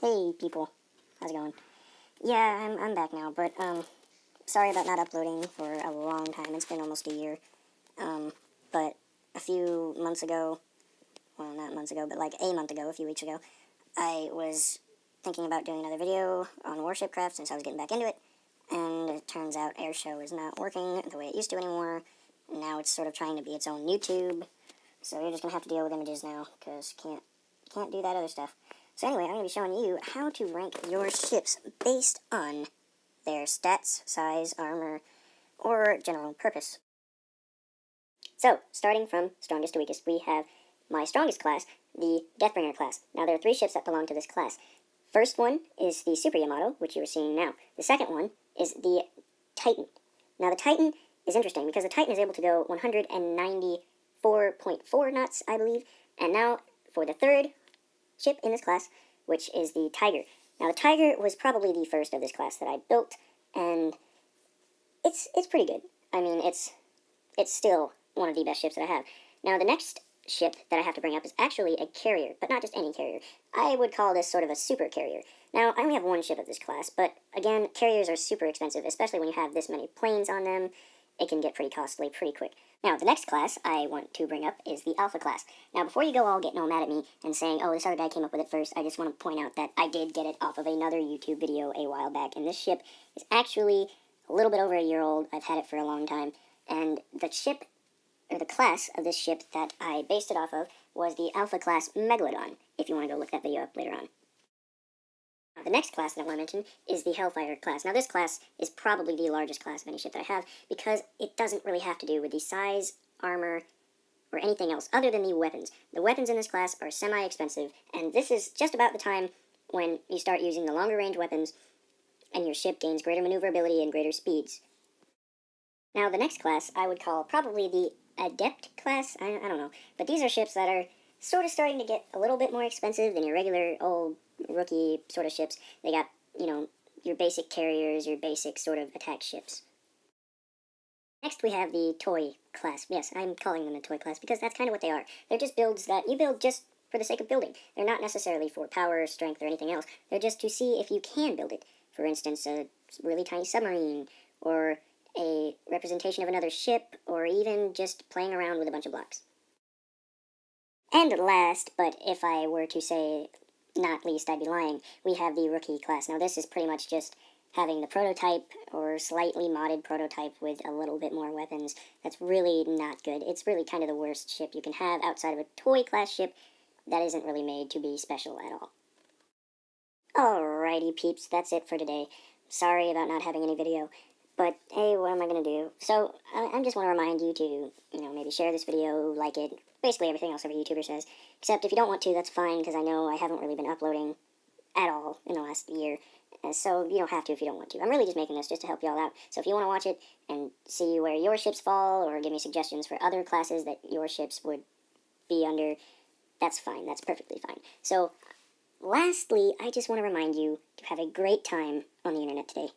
Hey people, how's it going? Yeah, I'm back now, but sorry about not uploading for a long time. It's been almost a year. But a few months ago, well, not months ago, but like a month ago, a few weeks ago, I was thinking about doing another video on Warship craft since I was getting back into it, and it turns out Airshow is not working the way it used to anymore. Now it's sort of trying to be its own YouTube, so you're just gonna have to deal with images now, because can't do that other stuff. So anyway, I'm going to be showing you how to rank your ships based on their stats, size, armor, or general purpose. So, starting from strongest to weakest, we have my strongest class, the Deathbringer class. Now, there are 3 ships that belong to this class. First one is the Super Yamato, which you are seeing now. The second one is the Titan. Now, the Titan is interesting because the Titan is able to go 194.4 knots, I believe. And now, for the third ship in this class, which is the Tiger. Now, the Tiger was probably the first of this class that I built, and it's pretty good. I mean, it's still one of the best ships that I have. Now, the next ship that I have to bring up is actually a carrier, but not just any carrier. I would call this sort of a super carrier. Now, I only have one ship of this class, but again, carriers are super expensive, especially when you have this many planes on them. It can get pretty costly pretty quick. Now, the next class I want to bring up is the Alpha class. Now, before you go all getting all mad at me and saying, oh, this other guy came up with it first, I just want to point out that I did get it off of another YouTube video a while back, and this ship is actually a little bit over a year old. I've had it for a long time, and the ship, or the class of this ship that I based it off of was the Alpha class Megalodon, if you want to go look that video up later on. The next class that I want to mention is the Hellfire class. Now, this class is probably the largest class of any ship that I have because it doesn't really have to do with the size, armor, or anything else other than the weapons. The weapons in this class are semi-expensive, and this is just about the time when you start using the longer range weapons and your ship gains greater maneuverability and greater speeds. Now, the next class I would call probably the Adept class. I don't know. But these are ships that are sort of starting to get a little bit more expensive than your regular old rookie sort of ships. They got, your basic carriers, your basic sort of attack ships. Next we have the Toy class. Yes, I'm calling them the Toy class because that's kind of what they are. They're just builds that you build just for the sake of building. They're not necessarily for power, strength, or anything else. They're just to see if you can build it. For instance, a really tiny submarine, or a representation of another ship, or even just playing around with a bunch of blocks. And last, but if I were to say not least, I'd be lying, we have the Rookie class. Now, this is pretty much just having the prototype or slightly modded prototype with a little bit more weapons. That's really not good. It's really kind of the worst ship you can have outside of a toy class ship that isn't really made to be special at all. Alrighty, peeps, that's it for today. Sorry about not having any video, but hey, what am I going to do? So, I just want to remind you to, maybe share this video, like it, basically everything else every YouTuber says. Except if you don't want to, that's fine, because I know I haven't really been uploading at all in the last year. So you don't have to if you don't want to. I'm really just making this just to help y'all out. So if you want to watch it and see where your ships fall, or give me suggestions for other classes that your ships would be under, that's fine. That's perfectly fine. So, lastly, I just want to remind you to have a great time on the internet today.